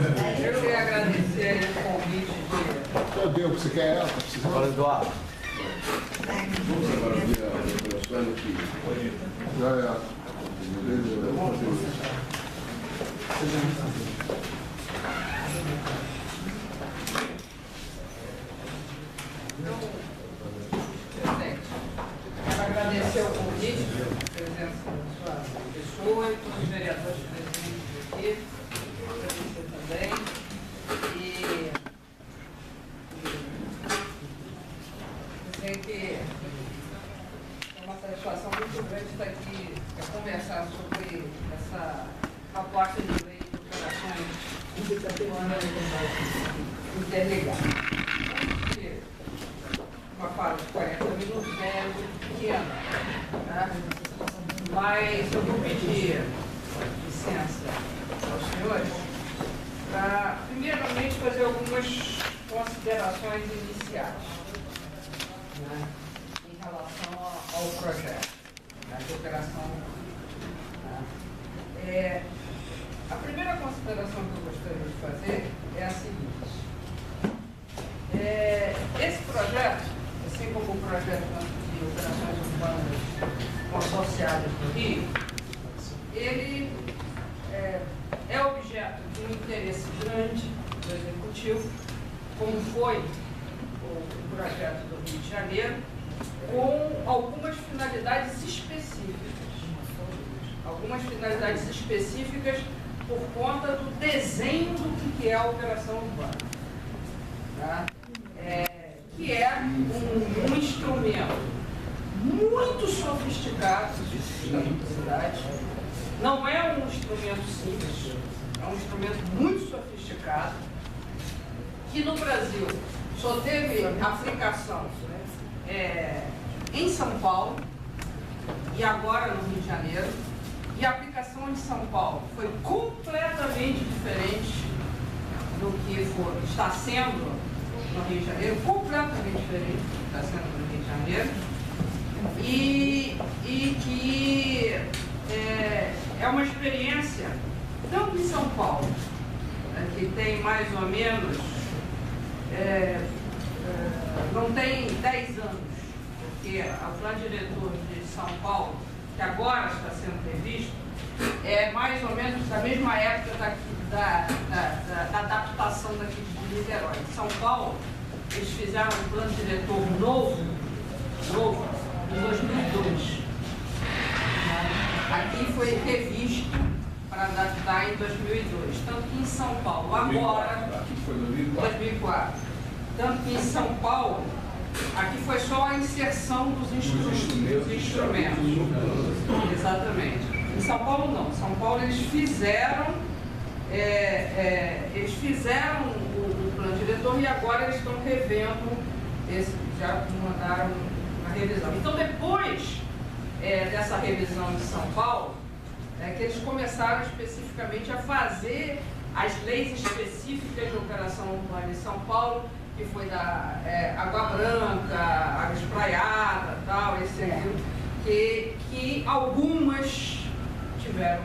Eu queria agradecer o convite de... Meu Deus, você quer ela? Fala, Eduardo. Já é. Presidente, quero agradecer o convite, a presença da sua pessoa e todos os vereadores presentes aqui, agradecer também. E dizer que é uma satisfação muito grande estar aqui para conversar sobre essa proposta de lei de operações interligadas. Uma fala de 40 minutos é pequena, né? Mas eu vou pedir licença aos senhores para, primeiramente, fazer algumas considerações iniciais, né, em relação ao projeto, né, de operação. Né? A primeira consideração que eu gostaria de fazer é a seguinte. Esse projeto, assim como o projeto de operações urbanas consorciadas do Rio, ele é objeto de um interesse grande do Executivo, como foi o projeto do Rio de Janeiro, com algumas finalidades específicas. Algumas finalidades específicas por conta do desenho do que é a operação urbana. Tá? Que é um instrumento muito sofisticado da autoridade. Não é um instrumento simples, é um instrumento muito sofisticado, que no Brasil só teve aplicação em São Paulo e agora no Rio de Janeiro. E a aplicação em São Paulo foi completamente diferente do que está sendo no Rio de Janeiro, completamente diferente do que está sendo no Rio de Janeiro, e que é uma experiência, tanto em São Paulo, que tem mais ou menos, não tem 10 anos, porque o plano diretor de São Paulo, que agora está sendo revisto, é mais ou menos da mesma época da adaptação daqui de Niterói. Em São Paulo, eles fizeram um plano diretor novo, em 2002. Aqui foi revisto para adaptar em 2002. Tanto que em São Paulo, agora, Aqui foi 2004. tanto que em São Paulo, aqui foi só a inserção dos instrumentos. Exatamente. Em São Paulo não. Em São Paulo eles fizeram o plano diretor e agora eles estão revendo já mandaram uma revisão. Então depois dessa revisão em São Paulo, que eles começaram especificamente a fazer as leis específicas de operação urbana em São Paulo, que foi da Água Branca, Água Espraiada, tal, que algumas tiveram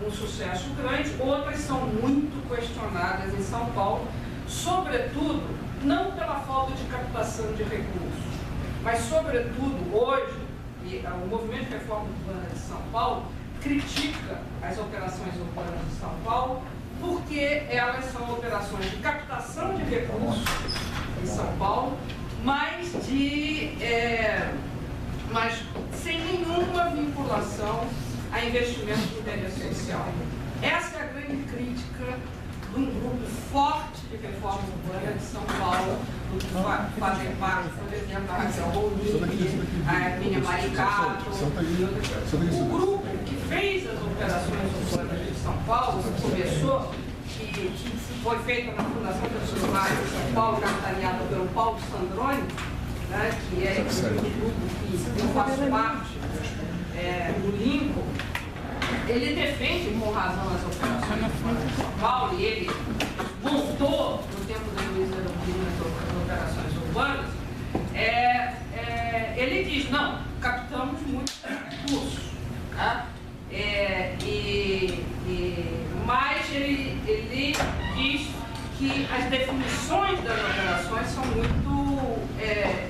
um sucesso grande, outras são muito questionadas em São Paulo, sobretudo, não pela falta de captação de recursos, mas sobretudo hoje, o Movimento de Reforma Urbana de São Paulo critica as operações urbanas de São Paulo, porque elas são operações de captação de recursos em São Paulo, mas sem nenhuma vinculação a investimento de interesse social. Essa é a grande crítica de um grupo forte de reforma urbana de São Paulo, do que fazem parte, por exemplo, a Raquel Rolim, a Hermínia Maricato. O grupo que fez as operações urbanas de São Paulo, que começou, que foi feita na Fundação Getúlio Vargas de São Paulo, capitaneada pelo Paulo Sandroni, né, que é o grupo que eu faço parte do Lincoln. Ele defende com razão as operações urbanas de São Paulo e ele montou, no tempo da Luiz Arandina, as operações urbanas. Ele diz, não, captamos muitos recursos, tá? Mas ele diz que as definições das operações são muito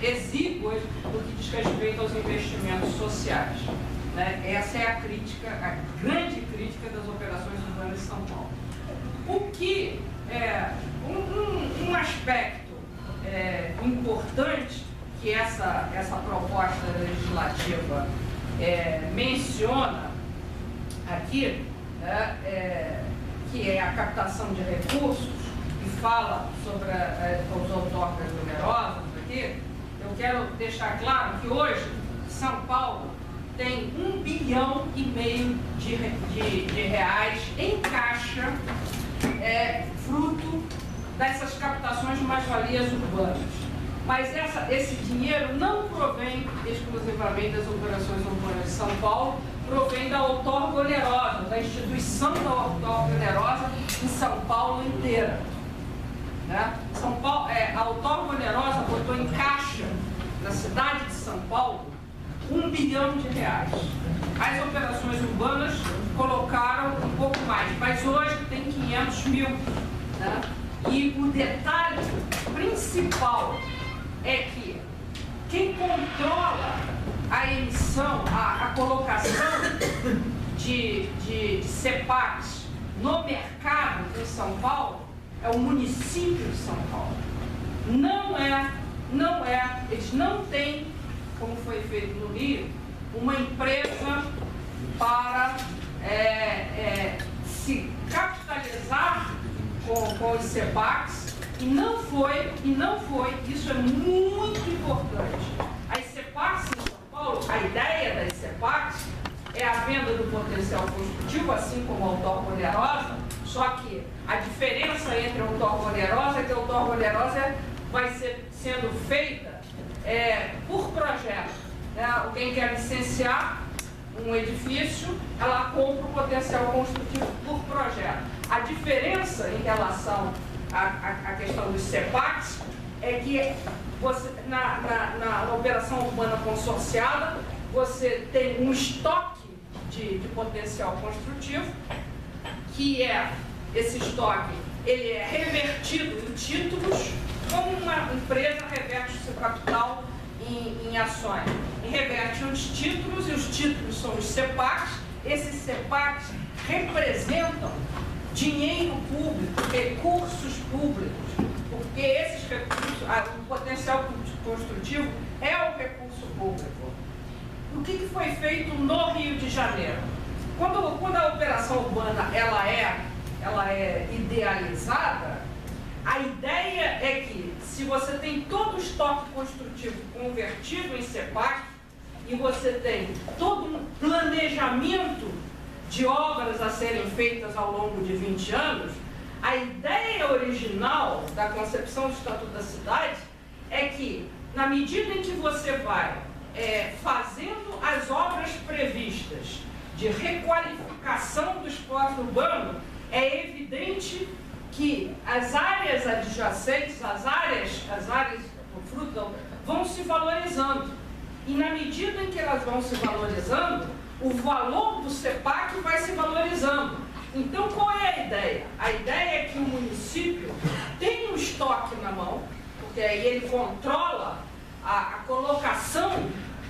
exíguas no que diz respeito aos investimentos sociais. Né? Essa é a crítica, a grande crítica das operações urbanas de São Paulo. O que é um aspecto importante que essa proposta legislativa menciona aqui, que é a captação de recursos, e fala sobre os outorgas onerosas aqui, eu quero deixar claro que hoje São Paulo tem 1,5 bilhão de reais em caixa, fruto dessas captações de mais-valias urbanas. Mas esse dinheiro não provém exclusivamente das operações urbanas de São Paulo, provém da outorga onerosa, da instituição da outorga onerosa em São Paulo inteira. Né? São Paulo, a outorga onerosa botou em caixa, na cidade de São Paulo, 1 bilhão de reais. As operações urbanas colocaram um pouco mais, mas hoje tem 500 mil. Né? E o detalhe principal é que quem controla a emissão, a colocação de CEPACs no mercado em São Paulo é o município de São Paulo. Eles não têm, como foi feito no Rio, uma empresa para se capitalizar com os CEPACs, e não foi, isso é muito importante. As CEPACs em São Paulo, a ideia das CEPACs é a venda do potencial construtivo, assim como a outorga onerosa, só que a diferença entre a outorga onerosa é que a outorga onerosa vai ser sendo feita por projeto. Né? Alguém quer licenciar um edifício, ela compra o potencial construtivo por projeto. A diferença em relação à questão dos CEPACs é que você, na operação urbana consorciada, você tem um estoque de potencial construtivo, que esse estoque ele é revertido em títulos, como uma empresa reverte o seu capital em ações. E reverte os títulos, e os títulos são os CEPACs. Esses CEPACs representam dinheiro público, recursos públicos, porque esses recursos, o potencial construtivo é o recurso público. O que foi feito no Rio de Janeiro? Quando a operação urbana ela é idealizada, a ideia é que, se você tem todo o estoque construtivo convertido em CEPAC, e você tem todo um planejamento de obras a serem feitas ao longo de 20 anos, a ideia original da concepção do Estatuto da Cidade é que, na medida em que você vai fazendo as obras previstas de requalificação do espaço urbano, é evidente que as áreas adjacentes, as áreas fruto vão se valorizando. E na medida em que elas vão se valorizando, o valor do CEPAC vai se valorizando. Então, qual é a ideia? A ideia é que o município tem um estoque na mão, porque aí ele controla a colocação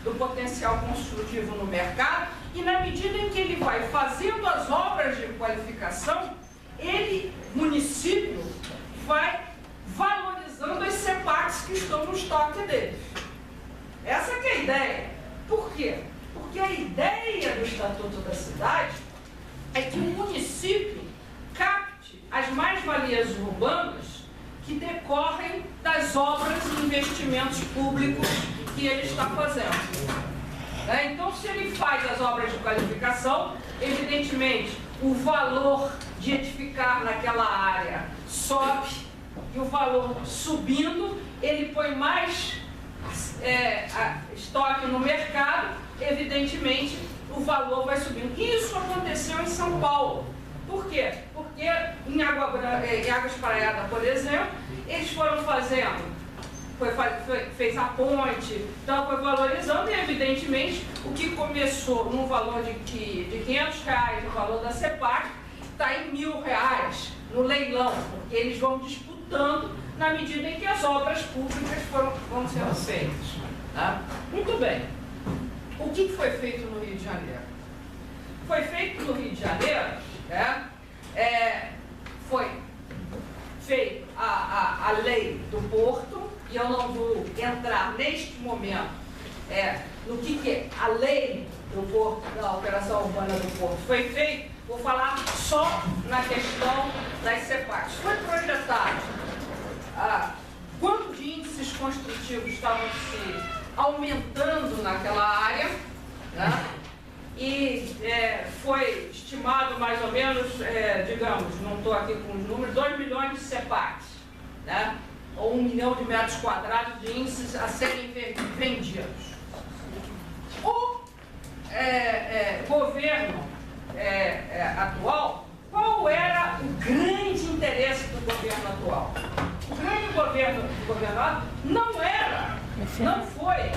do potencial construtivo no mercado, e na medida em que ele vai fazendo as obras de qualificação, município, vai valorizando as CEPACs que estão no estoque dele. Essa que é a ideia. Por quê? Porque a ideia do Estatuto da Cidade é que o município capte as mais-valias urbanas que decorrem das obras e investimentos públicos que ele está fazendo. Então, se ele faz as obras de qualificação, evidentemente, o valor de edificar naquela área sobe, e o valor subindo, ele põe mais estoque no mercado, evidentemente, o valor vai subindo. Isso aconteceu em São Paulo. Por quê? Porque em Água Espraiada, por exemplo, eles foram fazendo, fez a ponte, então foi valorizando, e evidentemente o que começou num valor de R$500, o valor da CEPAC, está em R$1.000 no leilão, porque eles vão disputando na medida em que as obras públicas vão sendo feitas. Tá? Muito bem. O que foi feito no Rio de Janeiro? Foi feito no Rio de Janeiro, né? Foi feita a lei do Porto, e eu não vou entrar neste momento no que a lei do Porto, da operação urbana do Porto foi feita. Vou falar só na questão das CEPACs. Foi projetado quanto de índices construtivos estavam se aumentando naquela área, né? E foi estimado mais ou menos, digamos, não estou aqui com os números, 2 milhões de CEPACs, né? Ou 1 milhão de metros quadrados de índices a serem vendidos. O governo atual, qual era o grande interesse do governo atual? O grande governo do governo não foi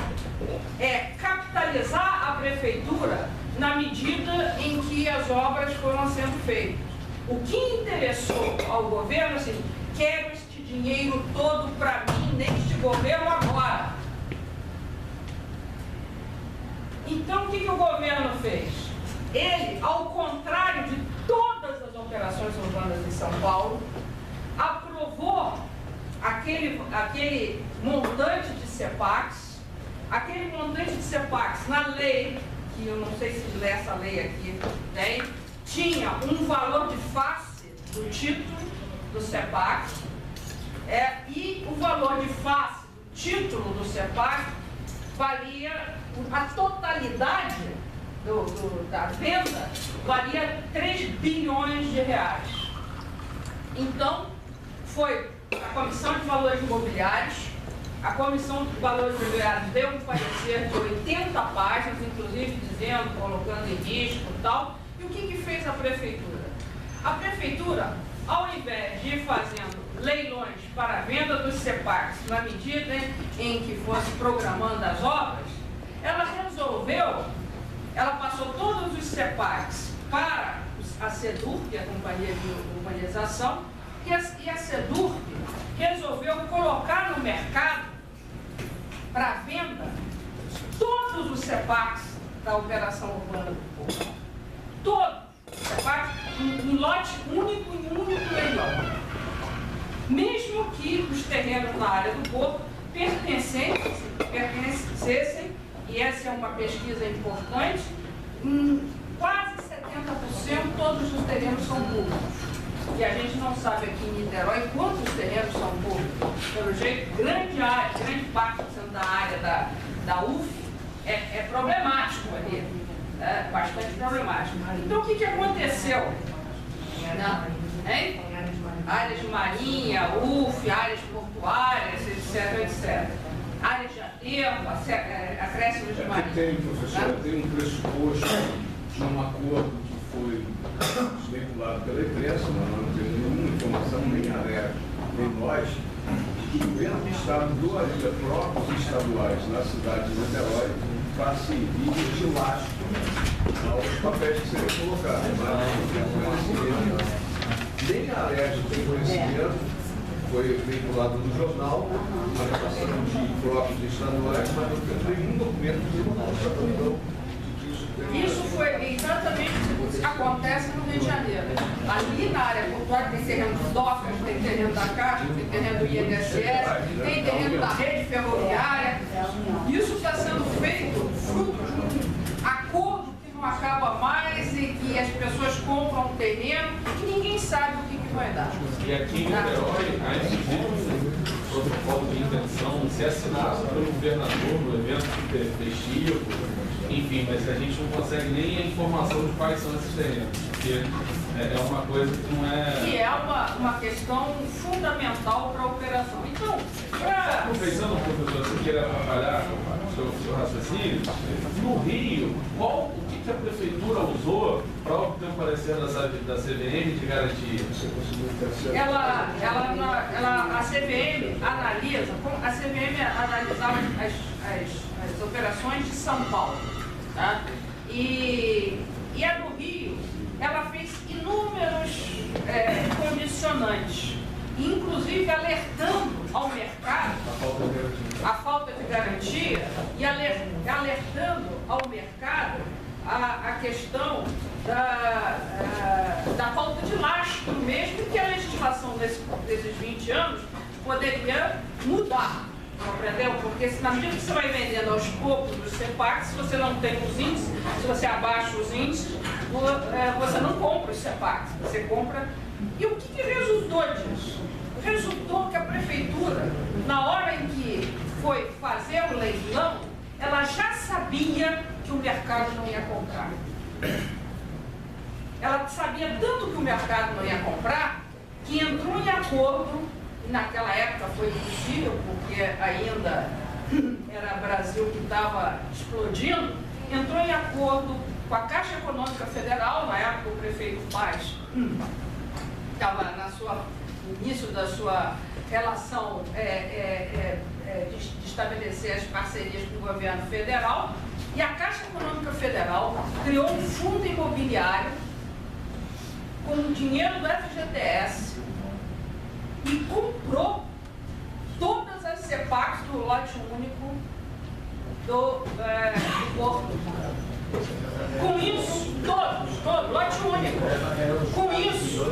capitalizar a prefeitura na medida em que as obras foram sendo feitas. O que interessou ao governo, assim, quero este dinheiro todo para mim neste governo agora. Então, o que o governo fez? Ele, ao contrário de todas as operações urbanas em São Paulo, aprovou aquele montante de CEPACs, na lei, que eu não sei se essa lei aqui tem, tinha um valor de face do título do CEPAC, e o valor de face do título do CEPAC valia, a totalidade da venda valia 3 bilhões de reais. Então, foi a Comissão de Valores Imobiliários. A Comissão de Valores Imobiliários deu um parecer de 80 páginas, inclusive dizendo, colocando em risco e tal. E o que fez a Prefeitura? A Prefeitura, ao invés de ir fazendo leilões para a venda dos CEPACs na medida em que fosse programando as obras, ela passou todos os CEPACs para a SEDURP, que é a Companhia de Urbanização, e a SEDURP resolveu colocar no mercado para venda todos os CEPACs da Operação Urbana do Porto. Todos os CEPACs em lote único, em um único leilão. Mesmo que os terrenos na área do Porto pertencessem, e essa é uma pesquisa importante, quase 70% todos os terrenos são públicos. E a gente não sabe aqui em Niterói quantos terrenos são públicos. Pelo jeito, grande parte da área da UF é problemático ali, bastante problemático. Então, o que aconteceu? Áreas de marinha, UF, áreas portuárias, etc. Áreas de aterro, acréscimos de marinha. Tem, professor, tem um pressuposto de um acordo que foi especulado pela imprensa, nós não temos nenhuma informação, nem a AREA, nem nós, que o governo do Estado deu ainda próprios estaduais na cidade de Niterói para servir de lastro aos papéis que seriam colocados. Nem a AREA tem conhecimento, foi vinculado no jornal, uma relação de próprios estaduais, mas não tem nenhum documento de demonstração. Isso foi exatamente o que acontece no Rio de Janeiro. Ali na área portuária tem terreno do DOCAS, tem terreno da Caixa, tem terreno do INSS, tem terreno da rede ferroviária. Isso está sendo feito fruto de um acordo que não acaba mais e que as pessoas compram um terreno e ninguém sabe o que vai dar. E aqui em Niterói, a gente vive um protocolo de intenção ser assinado pelo governador no evento festivo, enfim, mas a gente não consegue nem a informação de quais são esses terrenos, porque é uma coisa que não é... Que é uma questão fundamental para a operação. Então, aproveitando, professor, se queira atrapalhar o seu raciocínio, no Rio, o que a Prefeitura usou para obter um parecer da CVM de garantia? A CVM analisa, a CVM analisava as operações de São Paulo, tá? E a do Rio, ela fez inúmeras inúmeros condicionantes, inclusive alertando ao mercado a falta de garantia e alertando ao mercado a questão da falta de lastro mesmo, que a legislação desses 20 anos poderia mudar, compreendeu? Porque na medida que você vai vendendo aos poucos os CEPACs, se você não tem os índices, se você abaixa os índices, você não compra os CEPACs, você compra. E o que resultou disso? Resultou que a prefeitura, na hora em que foi fazer o leilão, ela já sabia que o mercado não ia comprar. Ela sabia tanto que o mercado não ia comprar, que entrou em acordo, e naquela época foi impossível, porque ainda era Brasil que estava explodindo, entrou em acordo com a Caixa Econômica Federal, na época o prefeito Paz estava no início da sua relação de estabelecer as parcerias com o governo federal, e a Caixa Econômica Federal criou um fundo imobiliário com o dinheiro do FGTS e comprou todas as CEPACs do lote único do Porto. Com isso, todos, lote único. Com isso,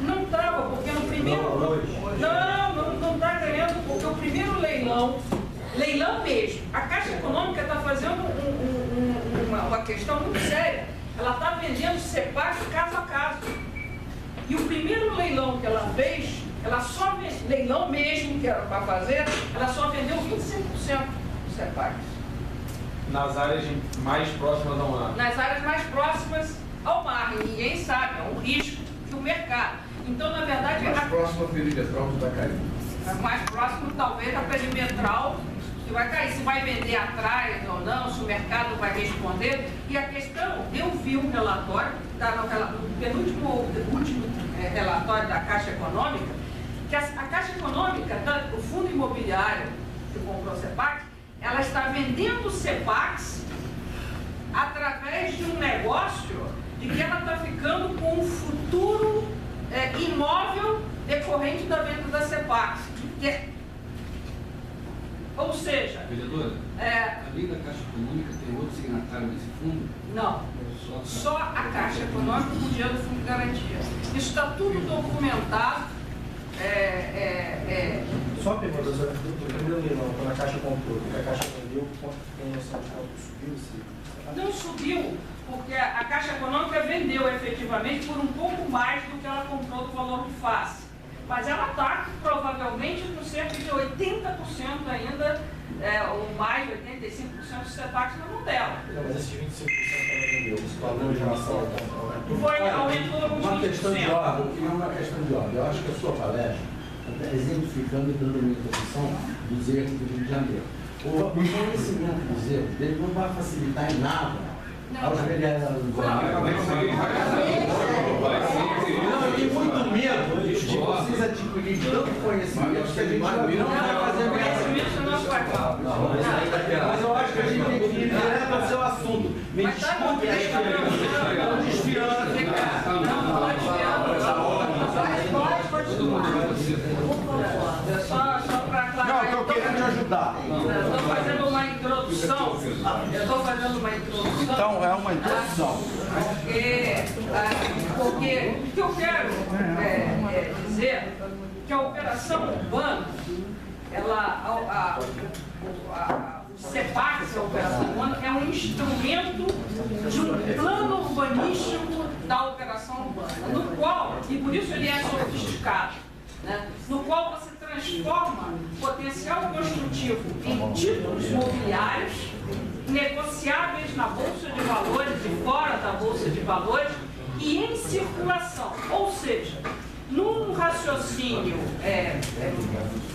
não estava, porque no primeiro... Não está ganhando, porque o primeiro leilão mesmo, a Caixa Econômica está fazendo uma questão muito séria. Ela está vendendo CEPAC caso a caso. E o primeiro leilão que ela fez, ela só leilão mesmo que era para fazer, ela só vendeu 25% dos CEPACs. Nas áreas mais próximas ao mar? Nas áreas mais próximas ao mar. E ninguém sabe, é um risco que o mercado. Então, na verdade... Mais próximo à perimetral que vai cair. Mais próximo, talvez, à perimetral que vai cair. Se vai vender atrás ou não, se o mercado vai responder. E a questão, eu vi um relatório, no penúltimo relatório da Caixa Econômica, que a Caixa Econômica, o fundo imobiliário que comprou o CEPAC, ela está vendendo CEPACs através de um negócio de que ela está ficando com um futuro imóvel decorrente da venda da CEPACs. Ou seja... Vereadora, além da Caixa Econômica, tem outro signatário desse fundo? Não. Só a Caixa Econômica com o dinheiro do Fundo de Garantia. Isso está tudo documentado. Só uma pergunta, do primeiro leilão, quando a Caixa comprou, porque a Caixa vendeu, tem noção de quanto subiu? Não subiu, porque a Caixa Econômica vendeu efetivamente por um pouco mais do que ela comprou do valor do face. Mas ela está provavelmente com cerca de 80% ainda, ou mais de 85% dos CEPACs na mão dela. Não, mas esses 25% que ela vendeu, esse valor em relação ao aumentou uns 20%. Uma questão de ordem, eu queria uma questão de ordem. Eu acho que a sua palestra está exemplificando e dando uma interpretação dos erros do Rio de Janeiro. O conhecimento dos erros dele não vai facilitar em nada aos vereadores. Não, eu tenho muito medo de vocês adquirirem tanto conhecimento que a gente não vai fazer merda. Mas eu acho que a gente tem que ir direto ao seu assunto. Me desculpe a experiência. Estou desviando. Não, pode Só para aclarar. Não, eu estou querendo te ajudar. Estou fazendo uma introdução. Então, é uma introdução. Porque o que eu quero dizer que a operação urbana, o CEPAC, a operação urbana, é um instrumento de um plano urbanístico da operação urbana, no qual, e por isso ele é sofisticado, né, no qual você transforma potencial construtivo em títulos mobiliários negociáveis na Bolsa de Valores e fora da Bolsa de Valores e em circulação. Ou seja, num raciocínio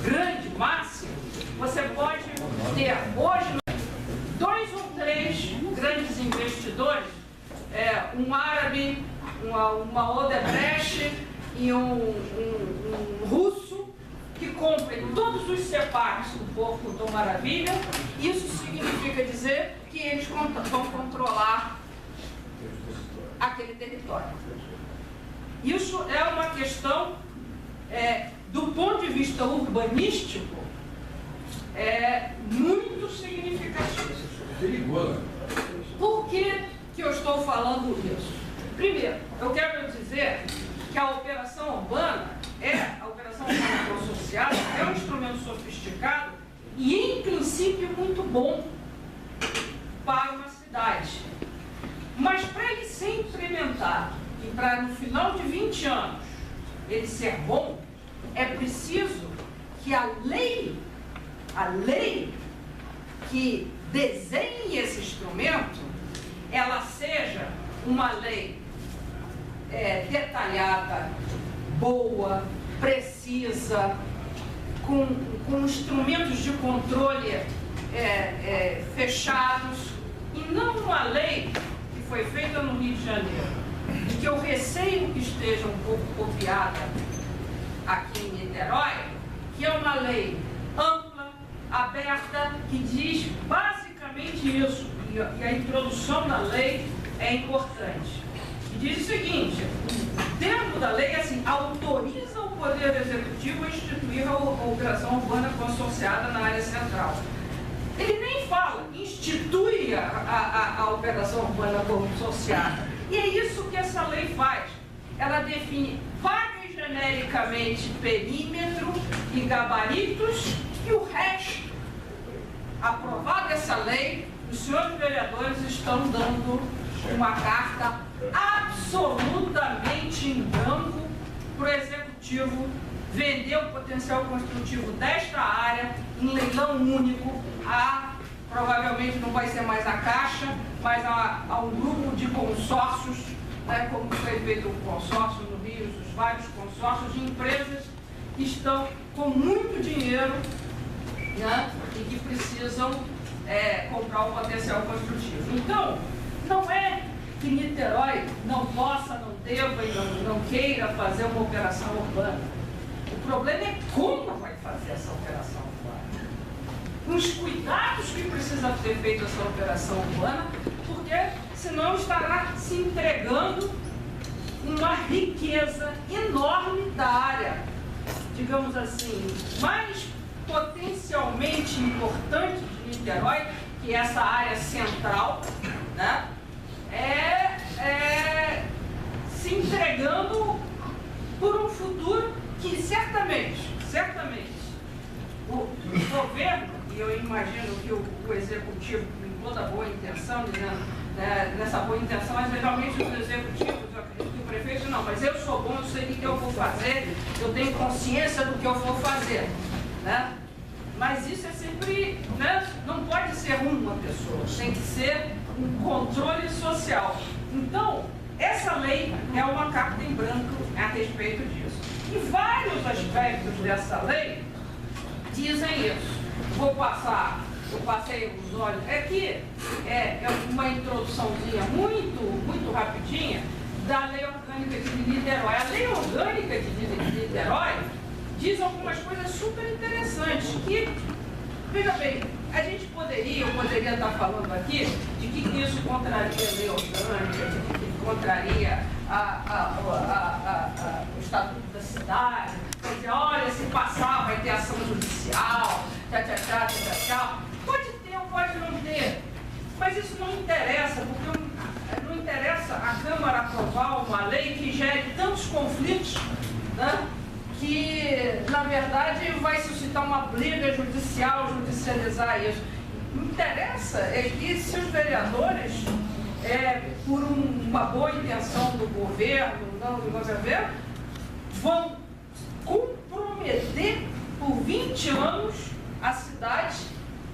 grande, máximo, você pode ter hoje 2 ou 3 grandes investidores, um árabe, uma Odebrecht e um russo, que comprem todos os CEPACs do Porto do Maravilha. Isso significa dizer que eles vão controlar aquele território. Isso é uma questão, do ponto de vista urbanístico, muito significativa. Perigoso. Por que eu estou falando isso? Primeiro, eu quero dizer que a operação urbana, a operação urbana associada, é um instrumento sofisticado e, em princípio, muito bom para uma cidade. Mas para ele ser implementado e para no final de 20 anos ele ser bom, é preciso que a lei que desenhe esse instrumento, ela seja uma lei detalhada, boa, precisa, com instrumentos de controle fechados, e não uma lei que foi feita no Rio de Janeiro, e que eu receio que esteja um pouco copiada aqui em Niterói, que é uma lei ampla, aberta, que diz basicamente isso, e a introdução da lei é importante. E diz o seguinte: dentro da lei, assim, autoriza o Poder Executivo a instituir a operação urbana consorciada na área central. Ele nem fala, institui a operação urbana consorciada. E é isso que essa lei faz. Ela define vaga e genericamente perímetro e gabaritos, e o resto, aprovada essa lei, os senhores vereadores estão dando uma carta absolutamente em branco para o Executivo vender o potencial construtivo desta área em leilão único provavelmente não vai ser mais a Caixa, mas a um grupo de consórcios, né, como foi feito o consórcio no Rio, os vários consórcios de empresas que estão com muito dinheiro, né, e que precisam comprar o potencial construtivo. Então, não é que Niterói não possa, não deva e não queira fazer uma operação urbana. O problema é como vai fazer essa operação urbana. Os cuidados que precisa ser feita essa operação urbana, porque senão estará se entregando uma riqueza enorme da área, digamos assim, mais potencialmente importante de Niterói, que é essa área central, né? Se entregando por um futuro que certamente o governo, e eu imagino que o executivo, com toda boa intenção, dizendo, nessa boa intenção, mas geralmente os executivos, eu acredito que o prefeito não, mas eu sou bom, eu sei o que eu vou fazer, eu tenho consciência do que eu vou fazer, né? Mas isso é sempre, né? Não pode ser uma pessoa, tem que ser um controle social. Então, essa lei é uma carta em branco a respeito disso. E vários aspectos dessa lei dizem isso. Eu passei os olhos. Aqui é uma introduçãozinha muito rapidinha da Lei Orgânica de Niterói. A Lei Orgânica de Niterói diz algumas coisas super interessantes que, veja bem, eu poderia estar falando aqui de que isso contraria a lei orgânica, de que contraria o Estatuto da Cidade, quer dizer, olha, se passar vai ter ação judicial, tchau. Pode ter ou pode não ter, mas isso não interessa, porque não interessa a Câmara aprovar uma lei que gere tantos conflitos, né? Que, na verdade, vai suscitar uma briga judicial, judicializar isso. O que interessa é que se os vereadores, por uma boa intenção do governo, não do governo, vão comprometer por 20 anos a cidade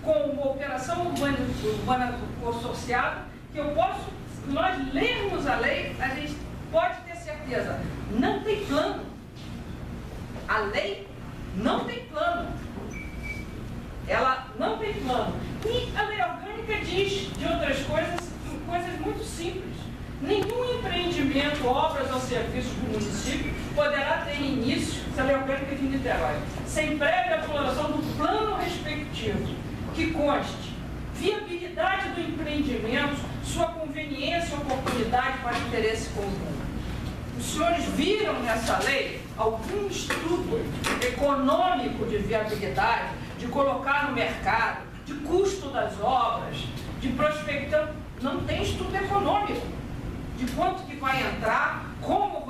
com uma operação urbana consorciada, que se nós lermos a lei, a gente pode ter certeza, não tem plano. A lei não tem plano. Ela não tem plano. E a lei orgânica diz de outras coisas muito simples. Nenhum empreendimento, obras ou serviços do município poderá ter início, essa lei orgânica de Niterói, sem prévia elaboração do plano respectivo, que conste viabilidade do empreendimentos, sua conveniência e oportunidade para interesse comum. Os senhores viram nessa lei algum estudo econômico de viabilidade, de colocar no mercado, de custo das obras, de prospecção? Não tem estudo econômico de quanto que vai entrar, como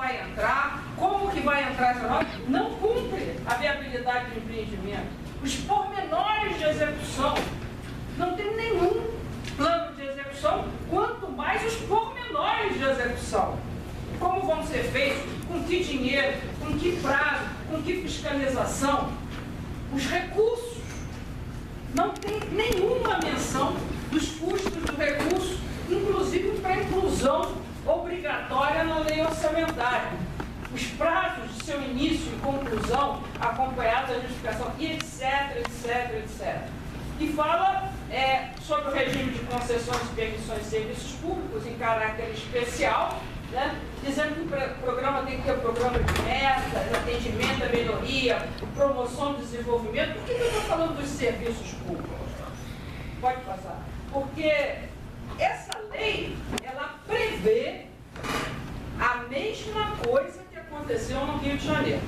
que vai entrar essa obra. Não cumpre a viabilidade do empreendimento. Os pormenores de execução, não tem nenhum plano de execução, quanto mais os pormenores de execução. Como vão ser feitos, com que dinheiro, com que prazo, com que fiscalização, os recursos. Não tem nenhuma menção dos custos do recurso, inclusive para inclusão obrigatória na lei orçamentária. Os prazos de seu início e conclusão, acompanhados da justificação, e etc. E fala sobre o regime de concessões e permissões de serviços públicos em caráter especial, né, dizendo que o programa tem que ter um programa de metas, atendimento à melhoria, promoção do desenvolvimento. Por que eu estou falando dos serviços públicos? Pode passar. Porque essa lei, ela prevê a mesma coisa que aconteceu no Rio de Janeiro.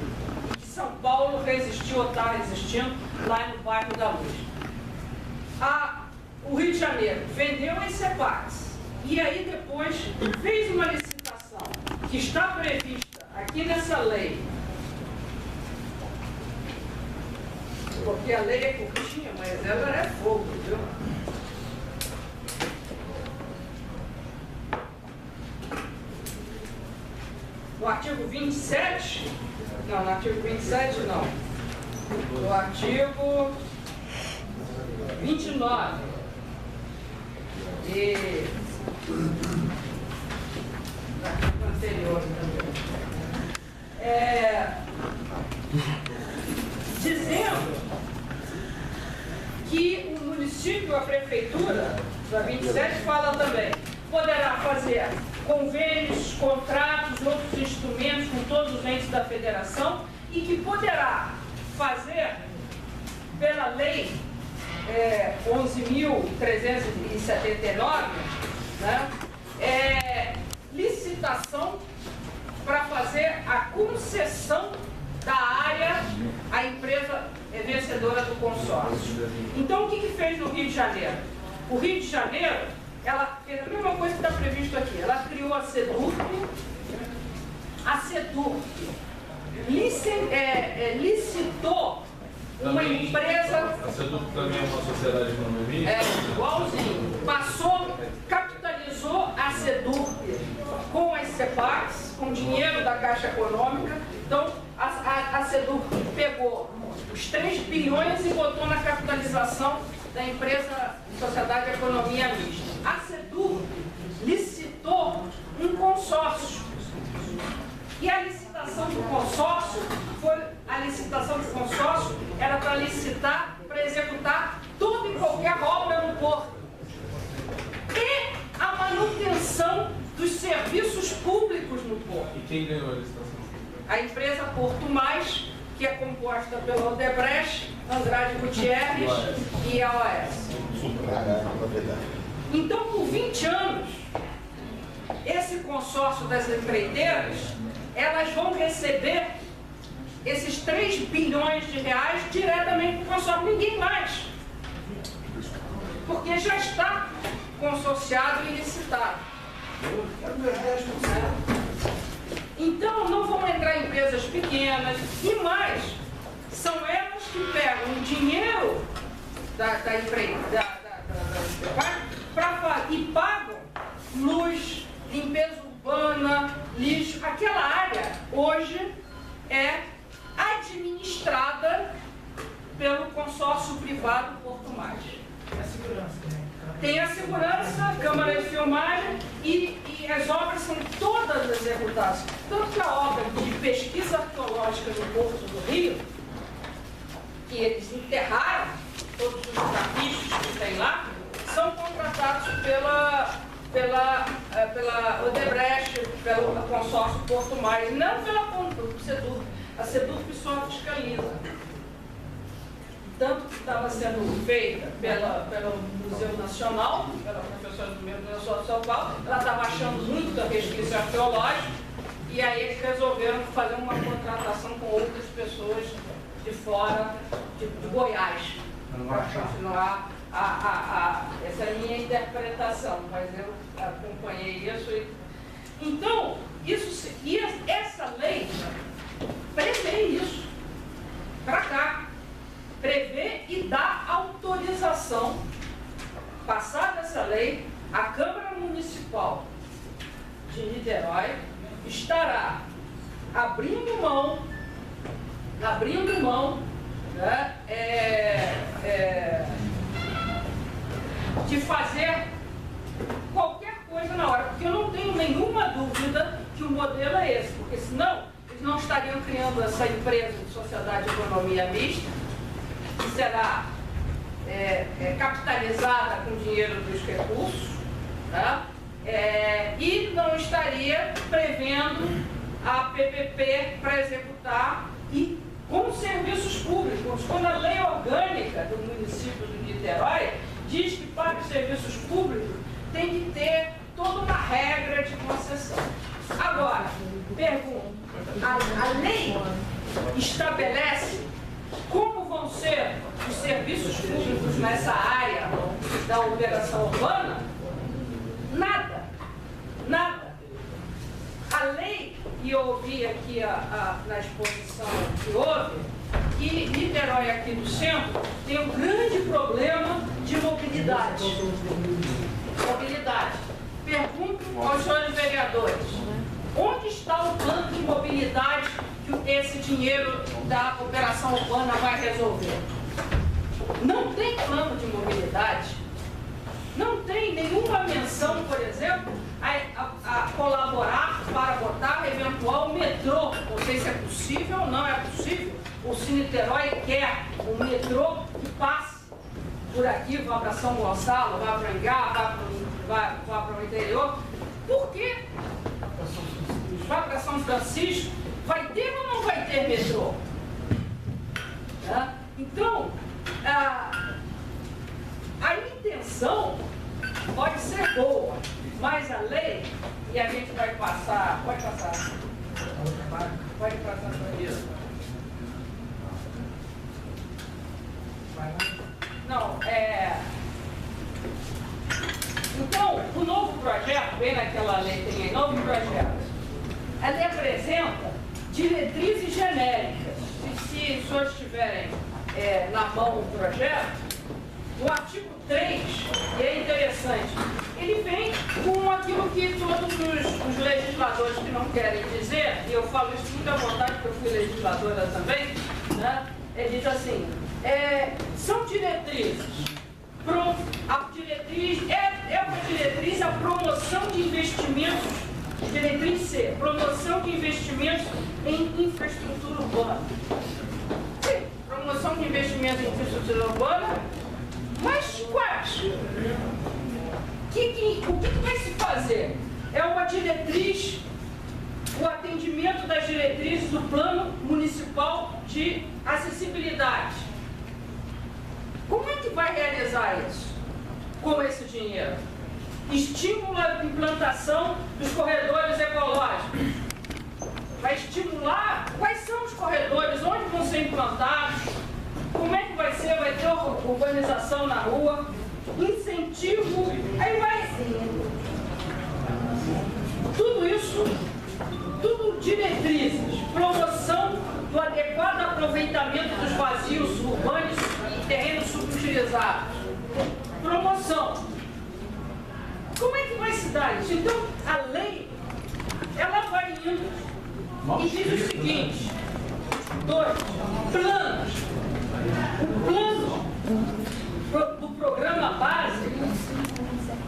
Que São Paulo resistiu ou está resistindo lá no bairro da Luz. O Rio de Janeiro vendeu as CEPACs e aí depois fez uma licitação que está prevista aqui nessa lei, porque a lei é curtinha, mas ela é fogo, viu? No artigo 27, não, no artigo 27 não, no artigo 29, e no artigo anterior também, dizendo que o município, a prefeitura, da 27 fala também, poderá fazer convênios, contratos, outros instrumentos com todos os entes da federação e que poderá fazer, pela lei 11.379, né, licitação para fazer a concessão da área à empresa vencedora do consórcio. Então, o que fez no Rio de Janeiro? O Rio de Janeiro, ela fez a mesma coisa que está previsto aqui. Ela criou a SEDURP. A SEDURP licitou uma empresa... A SEDURP também é uma sociedade de economia? Igualzinho. Capitalizou a SEDURP com as CEPACs, com dinheiro da Caixa Econômica. Então, a SEDURP pegou os 3 bilhões e botou na capitalização da empresa Sociedade de Economia Mista. A SEDURP licitou um consórcio. E a licitação do consórcio era para licitar, para executar toda e qualquer obra no porto. E a manutenção dos serviços públicos no porto. E quem ganhou a licitação? A empresa Porto Mais, que é composta pelo Odebrecht, Andrade Gutierrez e a OAS. Então, por 20 anos, esse consórcio das empreiteiras, elas vão receber esses 3 bilhões de reais diretamente para o consórcio, ninguém mais. Porque já está consorciado e licitado. Então, não vão entrar empresas pequenas e mais, são elas que pegam o dinheiro da empresa e pagam luz, limpeza urbana, lixo. Aquela área hoje é administrada pelo consórcio privado Porto Mais. Tem a segurança, câmara de filmagem e as obras são todas executadas. Tanto que a obra de pesquisa arqueológica no Porto do Rio, que eles enterraram todos os grafistas que tem lá, são contratados pela Odebrecht, pelo consórcio Porto Mais, não pela SEDURP. A SEDURP só fiscaliza. tanto que estava sendo feita pelo Museu Nacional, pela professora do Museu de São Paulo, ela estava achando muito da resquício arqueológico, e aí eles resolveram fazer uma contratação com outras pessoas de fora, de Goiás, para continuar essa é a minha interpretação, mas eu acompanhei isso. Então, essa lei prevê isso, para cá, prevê e dá autorização. Passada essa lei, a Câmara Municipal de Niterói estará abrindo mão, né, de fazer qualquer coisa na hora, porque eu não tenho nenhuma dúvida que o modelo é esse, porque senão eles não estariam criando essa empresa de sociedade de economia mista, que será capitalizada com dinheiro dos recursos, tá? E não estaria prevendo a PPP para executar e com serviços públicos. Quando a lei orgânica do município de Niterói diz que para os serviços públicos tem que ter toda uma regra de concessão. Agora, pergunto, a lei estabelece como vão ser os serviços públicos nessa área da operação urbana? Nada. A lei, e eu ouvi aqui na exposição que houve, que Niterói aqui do centro tem um grande problema de mobilidade. Pergunto aos senhores vereadores, onde está o plano de mobilidade que esse dinheiro da operação urbana vai resolver? Não tem plano de mobilidade, não tem nenhuma menção, por exemplo, a colaborar para botar eventual metrô. Não sei se é possível ou não é possível, ou se Niterói quer um metrô que passe por aqui, vá para São Gonçalo, vá para Ingá, vá para o interior. Por quê? Vá para São Francisco. Vai ter ou não vai ter metrô? Então, a intenção pode ser boa, mas a lei, e a gente vai passar, pode passar para isso. Não, então, o novo projeto, bem naquela lei tem aí, novo projeto, ela apresenta diretrizes genéricas. Se os senhores tiverem na mão o projeto, o artigo 3, e é interessante, ele vem com aquilo que todos os legisladores que não querem dizer, e eu falo isso muito à vontade porque eu fui legisladora também, né? Ele diz assim, são diretrizes. A diretriz uma diretriz a promoção de investimentos, diretriz C, promoção de investimentos em infraestrutura urbana. Sim, promoção de investimentos em infraestrutura urbana, mas quais? O que vai se fazer? É uma diretriz, o atendimento das diretrizes do Plano Municipal de Acessibilidade. Como é que vai realizar isso? Com esse dinheiro? Estimula a implantação dos corredores ecológicos. Vai estimular quais são os corredores, onde vão ser implantados, como é que vai ser, vai ter urbanização na rua, incentivo, aí vai. Tudo isso, tudo diretrizes, promoção do adequado aproveitamento dos vazios urbanos e terrenos subutilizados. Promoção. Como é que vai se dar isso? Então, a lei, ela vai indo e diz o seguinte, 2, planos. O plano do programa base,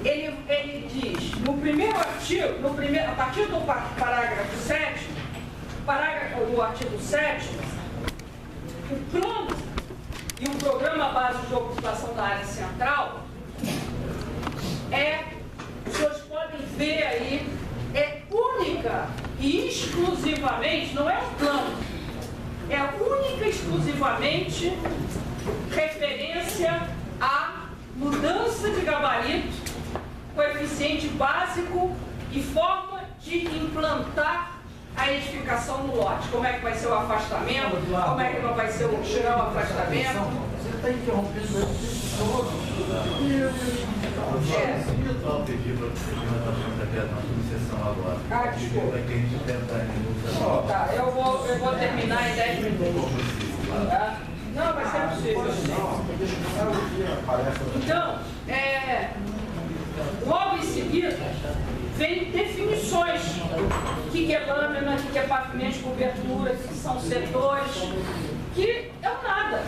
ele diz, no primeiro artigo, a partir do parágrafo 7, do artigo 7, o plano e o programa base de ocupação da área central os senhores podem ver aí, é única e exclusivamente, não é um plano, é única e exclusivamente referência à mudança de gabarito, coeficiente básico e forma de implantar a edificação no lote. Como é que vai ser o afastamento, como é que não vai ser tirar o afastamento. Você está interrompendo o todo. Ah, desculpa. Tá, eu vou terminar em 10 minutos. Tá? Não, vai ser possível. Então, logo em seguida, vem definições. O que é lâmina, o que é pavimento de cobertura, o que são setores, que é um nada.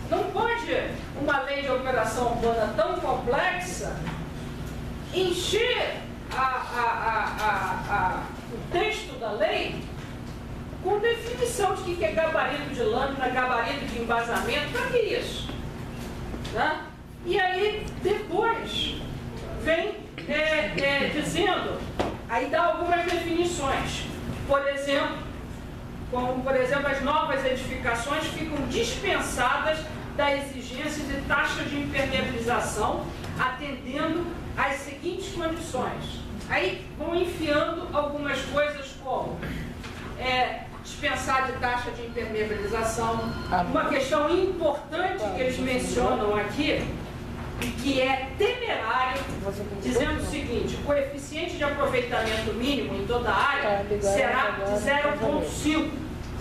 Não pode uma lei de operação urbana tão complexa encher o texto da lei com definição de que é gabarito de lâmina, gabarito de embasamento. Para que isso? Tá? E aí, depois, vem dizendo, aí dá algumas definições. Por exemplo, as novas edificações ficam dispensadas da exigência de taxa de impermeabilização, atendendo às seguintes condições. Aí vão enfiando algumas coisas como dispensar de taxa de impermeabilização. Uma questão importante que eles mencionam aqui, e que é temerário, dizendo o seguinte: o coeficiente de aproveitamento mínimo em toda a área será de 0,5,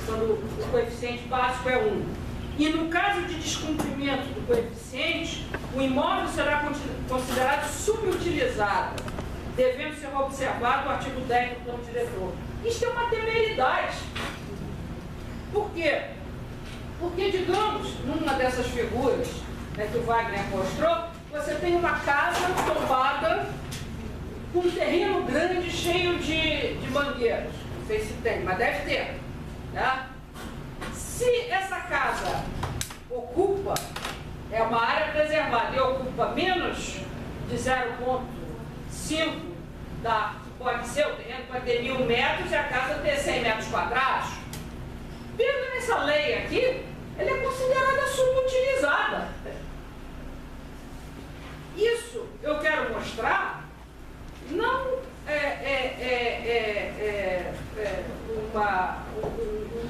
quando o coeficiente básico é 1. E no caso de descumprimento do coeficiente, o imóvel será considerado subutilizado, devendo ser observado o artigo 10 do plano diretor. Isto é uma temeridade. Por quê? Porque, digamos, numa dessas figuras que o Wagner mostrou, você tem uma casa tombada com um terreno grande cheio de mangueiras. Não sei se tem, mas deve ter. Tá? Se essa casa ocupa, é uma área preservada e ocupa menos de 0,5 pode ser, o terreno pode ter 1.000 metros e a casa ter 100 metros quadrados. Pelo nessa lei aqui, ela é considerada subutilizada. Isso eu quero mostrar, não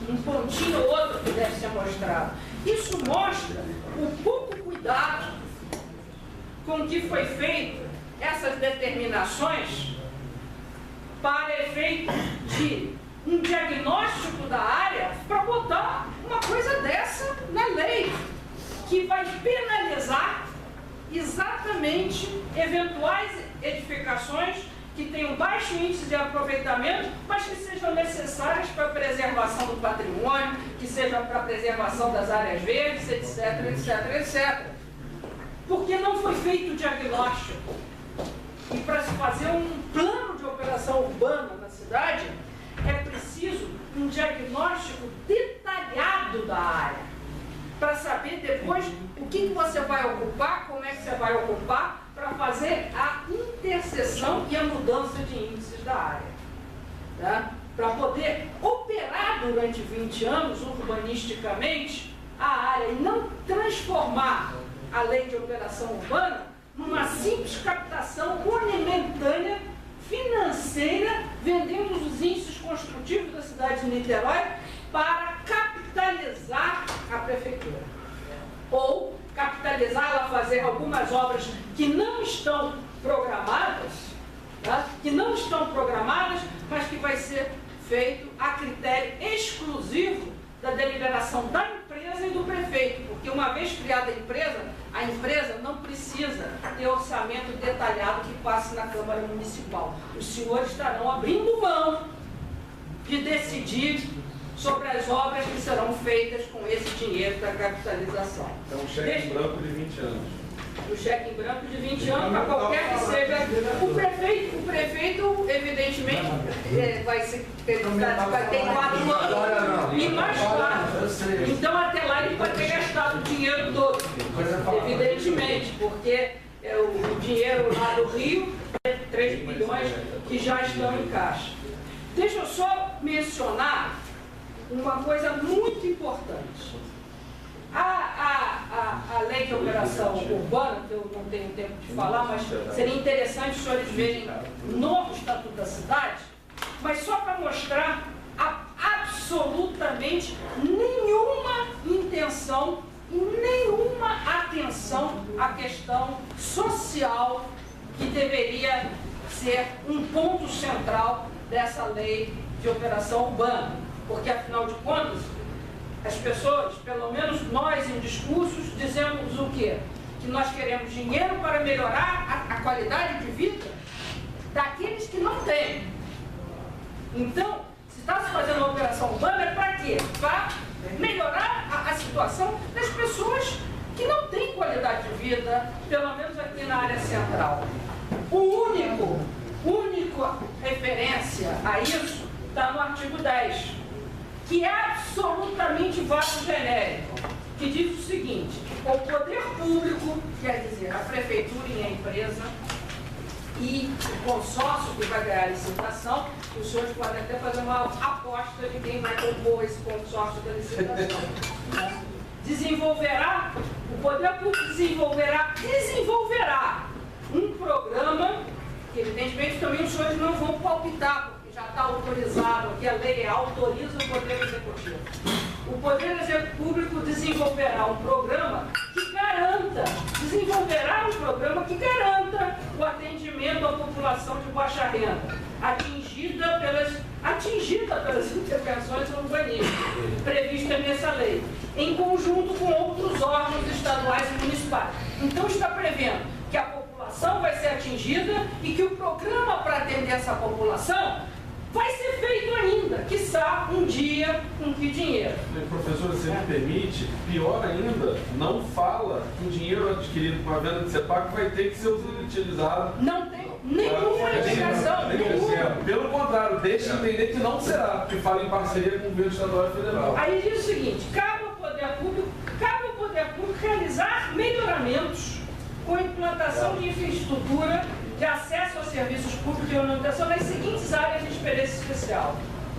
um pontinho ou outro que deve ser mostrado. Isso mostra o pouco cuidado com que foi feito essas determinações para efeito de um diagnóstico da área, para botar uma coisa dessa na lei, que vai penalizar exatamente eventuais edificações que tenham baixo índice de aproveitamento, mas que sejam necessárias para a preservação do patrimônio, que sejam para a preservação das áreas verdes, etc, etc, etc. Porque não foi feito o diagnóstico. E para se fazer um plano de operação urbana na cidade, é preciso um diagnóstico detalhado da área, para saber depois o que você vai ocupar, como é que você vai ocupar, para fazer a interseção e a mudança de índices da área. Tá? Para poder operar durante 20 anos urbanisticamente a área e não transformar a lei de operação urbana numa simples captação momentânea, financeira, vendendo os índices construtivos da cidade de Niterói para capitalizar a prefeitura. Ou capitalizá-la a fazer algumas obras que não estão programadas, tá? Mas que vai ser feito a critério exclusivo da deliberação da empresa e do prefeito, porque uma vez criada a empresa não precisa ter orçamento detalhado que passe na Câmara Municipal. Os senhores estarão abrindo mão de decidir sobre as obras que serão feitas com esse dinheiro da capitalização. Então, um cheque em branco de 20 anos. O cheque em branco de 20 anos, para qualquer que seja. O prefeito evidentemente, vai ter 4 anos e mais 4. Então, até lá ele pode ter gastado o dinheiro todo, evidentemente, porque o dinheiro lá do Rio é 3 bilhões que já estão em caixa. Deixa eu só mencionar uma coisa muito importante. de operação urbana, que eu não tenho tempo de falar, mas seria interessante os senhores verem no Estatuto da Cidade, mas só para mostrar absolutamente nenhuma intenção e nenhuma atenção à questão social que deveria ser um ponto central dessa lei de operação urbana. Porque, afinal de contas, as pessoas, pelo menos nós em discursos, dizemos o quê? Que nós queremos dinheiro para melhorar a qualidade de vida daqueles que não têm. Então, se está se fazendo uma operação urbana, é para quê? Para melhorar a situação das pessoas que não têm qualidade de vida, pelo menos aqui na área central. Única referência a isso está no artigo 10, que é absolutamente vago genérico, que diz o seguinte: o poder público, quer dizer, a prefeitura e a empresa, e o consórcio que vai ganhar a licitação, os senhores podem até fazer uma aposta de quem vai compor esse consórcio da licitação. O poder público desenvolverá um programa, que evidentemente também os senhores não vão palpitar, porque já está autorizado, aqui a lei autoriza o Poder Executivo. O Poder Público desenvolverá um programa que garanta o atendimento à população de baixa renda, atingida pelas intervenções urbanísticas previstas nessa lei, em conjunto com outros órgãos estaduais e municipais. Então está prevendo que a população vai ser atingida e que o programa para atender essa população vai ser feito ainda, quiçá um dia com que dinheiro. Professora, se me permite, pior ainda, não fala que o dinheiro adquirido com a venda de CEPAC vai ter que ser utilizado. Não tem nenhuma indicação. Pelo contrário, deixa entender que não será, porque fala em parceria com o governo estadual e federal. Aí diz o seguinte: cabe ao Poder Público realizar melhoramentos com implantação de infraestrutura de acesso aos serviços públicos e ornamentação nas seguintes áreas de experiência especial: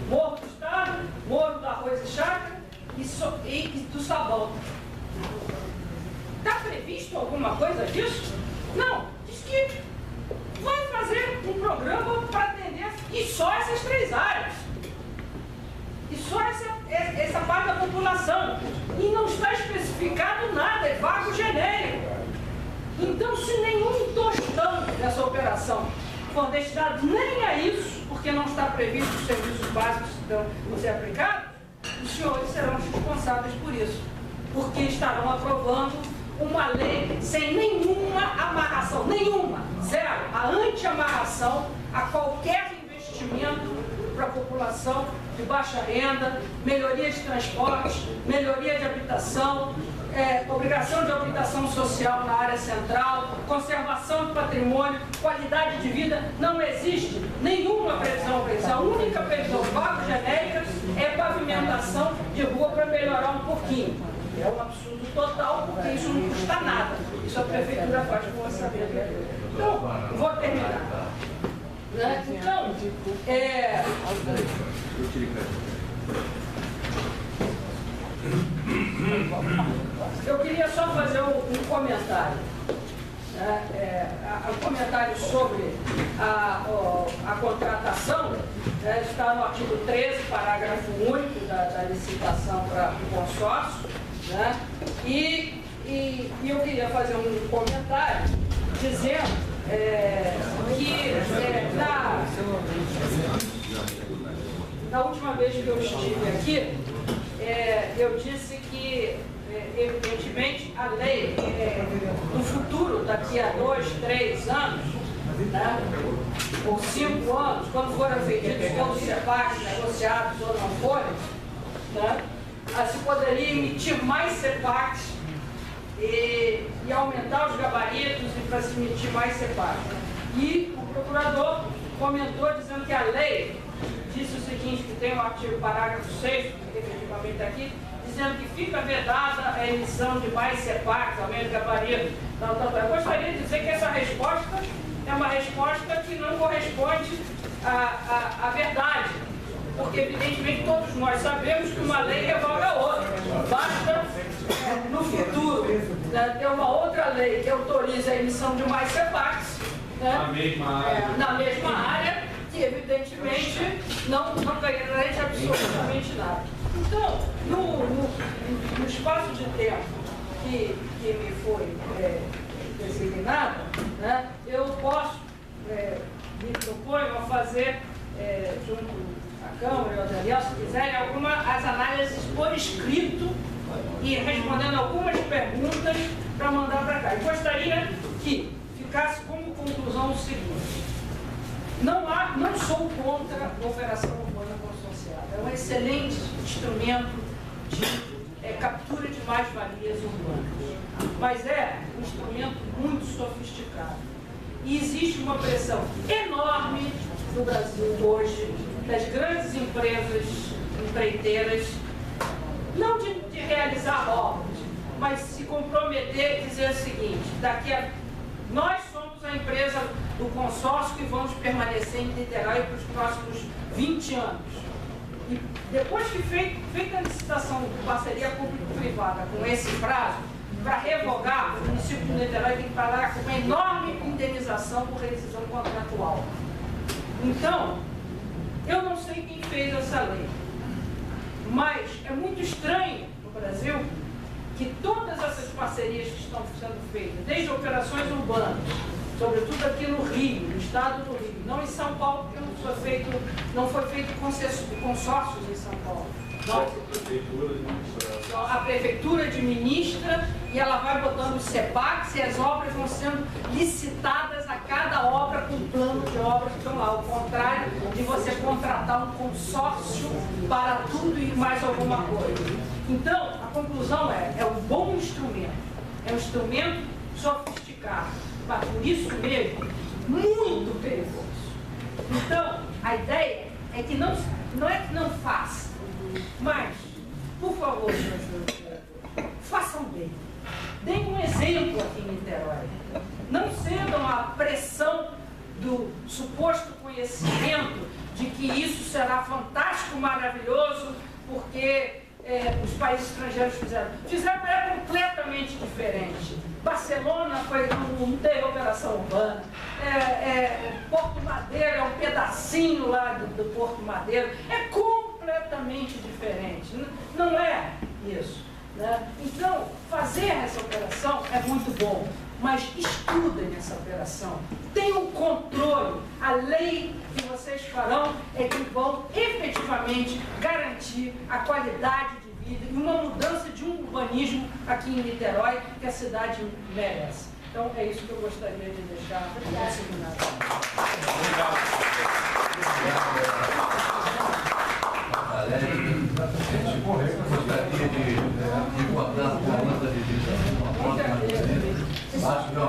Morro do Estado, Morro do Arroz e Chácara e do Sabão. Está previsto alguma coisa disso? Não. Diz que vai fazer um programa para atender e só essas três áreas. E só essa parte da população. E não está especificado nada, é vago genérico. Então, se nenhum tostão dessa operação for destinado nem a isso, porque não está previsto os serviços básicos que vão ser aplicados, os senhores serão responsáveis por isso, porque estarão aprovando uma lei sem nenhuma amarração, zero, a anti-amarração a qualquer investimento para a população de baixa renda, melhoria de transporte, melhoria de habitação, obrigação de habitação social na área central, conservação do patrimônio, qualidade de vida. Não existe nenhuma previsão para isso. A única previsão vaga genérica é pavimentação de rua para melhorar um pouquinho. É um absurdo total, porque isso não custa nada. Isso a prefeitura faz com o orçamento. Então, vou terminar. Então, eu queria só fazer um comentário. Um comentário sobre a contratação, está no artigo 13, parágrafo único da licitação para o consórcio, e eu queria fazer um comentário dizendo que na última vez que eu estive aqui, eu disse que, evidentemente, a lei, no futuro, daqui a 2, 3 anos, ou 5 anos, quando forem vendidos todos os CEPACs negociados ou não forem, se poderia emitir mais CEPACs e aumentar os gabaritos e para se emitir mais CEPACs. E o procurador comentou dizendo que a lei disse o seguinte, que tem o artigo parágrafo 6, que efetivamente está aqui, dizendo que fica vedada a emissão de mais CEPACs, aumento de gabarito, tal. Eu gostaria de dizer que essa resposta é uma resposta que não corresponde à verdade, porque evidentemente todos nós sabemos que uma lei revoga a outra. Basta, no futuro, ter uma lei que autoriza a emissão de mais CEPACs, né? Na mesma área, que evidentemente não ganhará de absolutamente nada. Então, no espaço de tempo que me foi designado, né, eu posso, me proponho a fazer, junto à Câmara e ao Daniel, se quiserem, as análises por escrito e respondendo algumas perguntas para mandar para cá. Eu gostaria que ficasse como conclusão o seguinte: não sou contra a operação urbana consorciada. É um excelente instrumento de captura de mais-valias urbanas, mas é um instrumento muito sofisticado. E existe uma pressão enorme no Brasil hoje das grandes empresas empreiteiras, não de realizar obras, mas se comprometer e dizer o seguinte: nós somos a empresa do consórcio que vamos permanecer em Niterói para os próximos 20 anos. E depois que feita a licitação de parceria público-privada com esse prazo, para revogar, o município de Niterói tem que pagar com uma enorme indenização por rescisão contratual. Então, eu não sei quem fez essa lei, mas é muito estranho no Brasil que todas essas parcerias que estão sendo feitas, desde operações urbanas, sobretudo aqui no Rio, no estado do Rio, não em São Paulo, porque não foi feito consórcios em São Paulo. A prefeitura administra e ela vai botando os CEPACs e as obras vão sendo licitadas a cada obra com plano de obras que estão lá, ao contrário de você contratar um consórcio para tudo e mais alguma coisa. Então, a conclusão é um bom instrumento, é um instrumento sofisticado, mas por isso mesmo, muito perigoso. Então, a ideia é que não é que não faça, mas, por favor, senhores diretores, façam bem. Deem um exemplo aqui em Niterói. Não cedam à pressão do suposto conhecimento de que isso será fantástico, maravilhoso, porque os países estrangeiros fizeram completamente diferente. Barcelona não teve operação urbana. Porto Madeira é um pedacinho lá do Porto Madeira. É completamente diferente. Não é isso, né? Então, fazer essa operação é muito bom, mas estudem essa operação. Tenham controle. A lei que vocês farão é que vão efetivamente garantir a qualidade de vida e uma mudança de um urbanismo aqui em Niterói que a cidade merece. Então, é isso que eu gostaria de deixar consignado. Gostaria de guardar a palavra de vida de uma forma